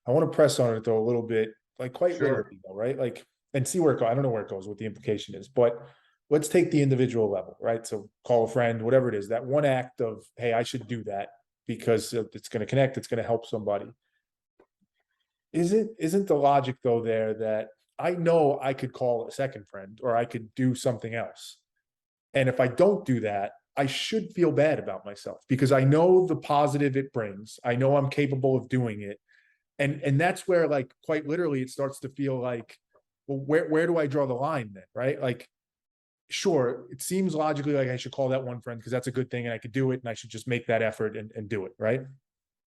I want to press on it though a little bit, like quite Sure. literally though, right? Like, and see where it goes. I don't know where it goes, what the implication is, but let's take the individual level, right? So call a friend, whatever it is, that one act of, hey, I should do that because it's going to connect, it's going to help somebody. Isn't the logic though there that I know I could call a second friend or I could do something else. And if I don't do that, I should feel bad about myself because I know the positive it brings. I know I'm capable of doing it. And that's where like quite literally it starts to feel like, well, where do I draw the line then? Right? Like, sure, it seems logically like I should call that one friend because that's a good thing and I could do it and I should just make that effort and do it, right?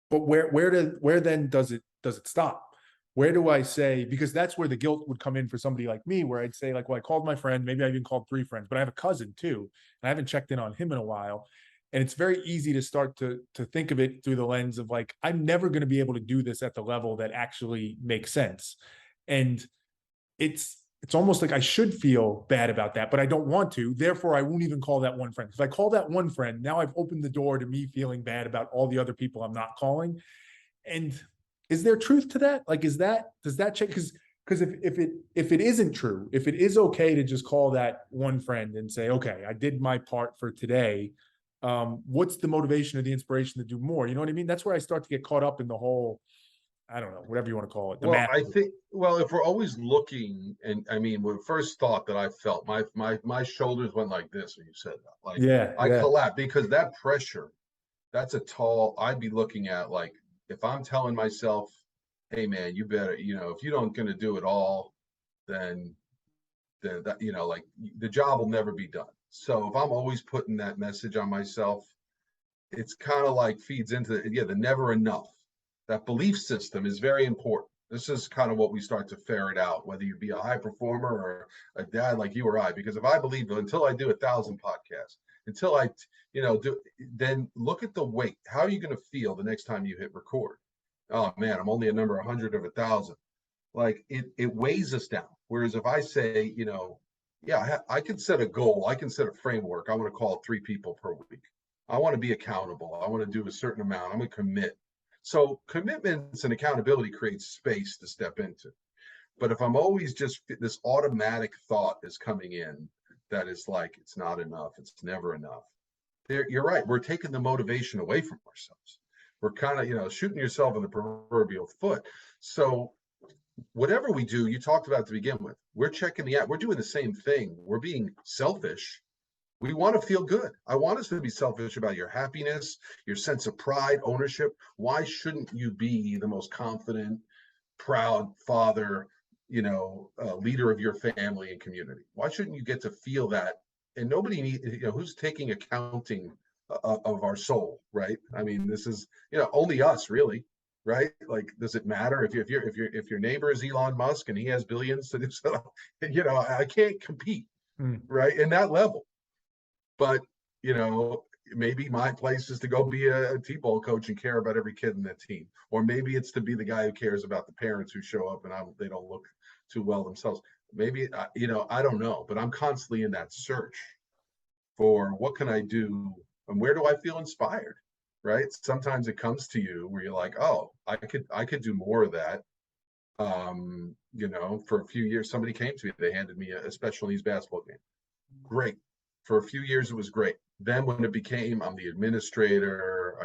But where then does it stop? Where do I say, because that's where the guilt would come in for somebody like me, where I'd say, like, well, I called my friend, maybe I even called three friends, but I have a cousin too, and I haven't checked in on him in a while. And it's very easy to start to think of it through the lens of like, I'm never going to be able to do this at the level that actually makes sense. And it's almost like I should feel bad about that, but I don't want to. Therefore, I won't even call that one friend. If I call that one friend, now I've opened the door to me feeling bad about all the other people I'm not calling. And is there truth to that? Like, does that check? Because if it isn't true, if it is okay to just call that one friend and say, okay, I did my part for today. What's the motivation or the inspiration to do more? You know what I mean? That's where I start to get caught up in the whole, I don't know, whatever you want to call it, the Well, math. I think, well, if we're always looking, and I mean, the first thought that I felt, my shoulders went like this when you said that. Like Yeah, I yeah, collapsed because that pressure, that's a tall, I'd be looking at like if I'm telling myself, hey man, you better, if you don't gonna do it all, then that, like the job will never be done. So if I'm always putting that message on myself, it's kind of like feeds into the never enough. That belief system is very important. This is kind of what we start to ferret out, whether you be a high performer or a dad like you or I. Because if I believe until I do 1,000 podcasts, until I, do, then look at the weight. How are you going to feel the next time you hit record? Oh man, I'm only a number 100 of 1,000. Like it weighs us down. Whereas if I say, yeah, I can set a goal, I can set a framework. I want to call 3 people per week. I want to be accountable. I want to do a certain amount. I'm going to commit. So commitments and accountability creates space to step into. But if I'm always just this automatic thought is coming in that is like, it's not enough, it's never enough. You're right. We're taking the motivation away from ourselves. We're kind of, shooting yourself in the proverbial foot. So whatever we do, you talked about to begin with, we're checking the app. We're doing the same thing. We're being selfish. We want to feel good. I want us to be selfish about your happiness, your sense of pride, ownership. Why shouldn't you be the most confident, proud father, leader of your family and community? Why shouldn't you get to feel that? And nobody needs, who's taking accounting of our soul, right? I mean, this is, only us really, right? Like, does it matter if your neighbor is Elon Musk and he has billions to do so? I can't compete, mm, right? In that level. But, you know, maybe my place is to go be a T-ball coach and care about every kid in that team. Or maybe it's to be the guy who cares about the parents who show up and they don't look too well themselves. Maybe, I don't know, but I'm constantly in that search for what can I do and where do I feel inspired, right? Sometimes it comes to you where you're like, oh, I could do more of that. For a few years, somebody came to me, they handed me a special needs basketball game. Great. For a few years, it was great. Then when it became, I'm the administrator,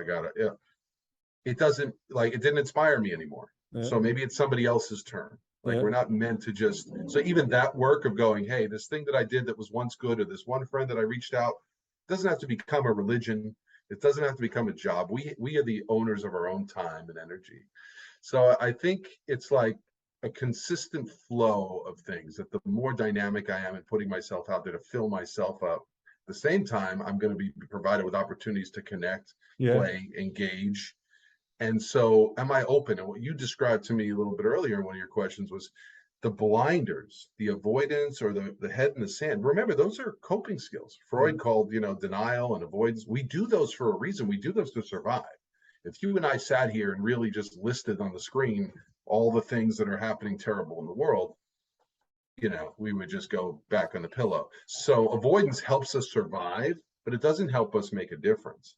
it doesn't, like, it didn't inspire me anymore. yeah, So maybe it's somebody else's turn. Like, yeah. we're not meant to just, so even that work of going, hey, this thing that I did that was once good, or this one friend that I reached out, doesn't have to become a religion. It doesn't have to become a job. We are the owners of our own time and energy. So I think it's like a consistent flow of things, that the more dynamic I am in putting myself out there to fill myself up, at the same time, I'm going to be provided with opportunities to connect, Yeah. play, engage. And so am I open? And what you described to me a little bit earlier in one of your questions was the blinders, the avoidance, or the head in the sand. Remember, those are coping skills. Freud called, denial and avoidance. We do those for a reason. We do those to survive. If you and I sat here and really just listed on the screen all the things that are happening terrible in the world, we would just go back on the pillow. So avoidance helps us survive, but it doesn't help us make a difference.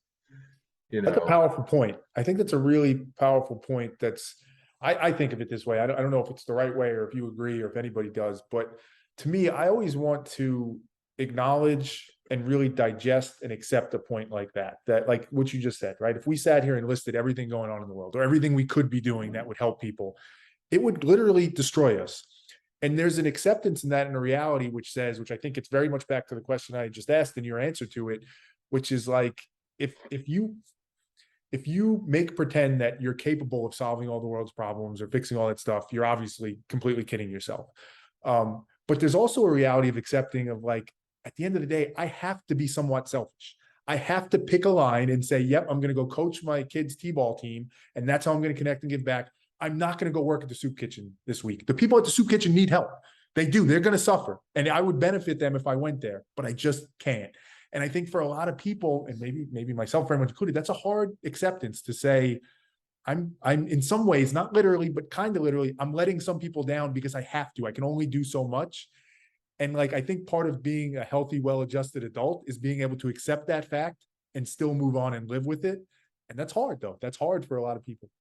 That's a powerful point. I think that's a really powerful point. That's I think of it this way. I don't know if it's the right way or if you agree or if anybody does, but to me, I always want to acknowledge and really digest and accept a point like that, that like what you just said, right? If we sat here and listed everything going on in the world or everything we could be doing that would help people, it would literally destroy us. And there's an acceptance in that, and a reality which says, which I think it's very much back to the question I just asked and your answer to it, which is like, if you make pretend that you're capable of solving all the world's problems or fixing all that stuff, you're obviously completely kidding yourself. But there's also a reality of accepting of like, at the end of the day, I have to be somewhat selfish. I have to pick a line and say, yep, I'm going to go coach my kids' T-ball team, and that's how I'm going to connect and give back. I'm not going to go work at the soup kitchen this week. The people at the soup kitchen need help. They do. They're going to suffer. And I would benefit them if I went there, but I just can't. And I think for a lot of people, and maybe myself very much included, that's a hard acceptance to say, I'm in some ways, not literally, but kind of literally, I'm letting some people down because I have to. I can only do so much. And like, I think part of being a healthy, well-adjusted adult is being able to accept that fact and still move on and live with it. And that's hard, though. That's hard for a lot of people.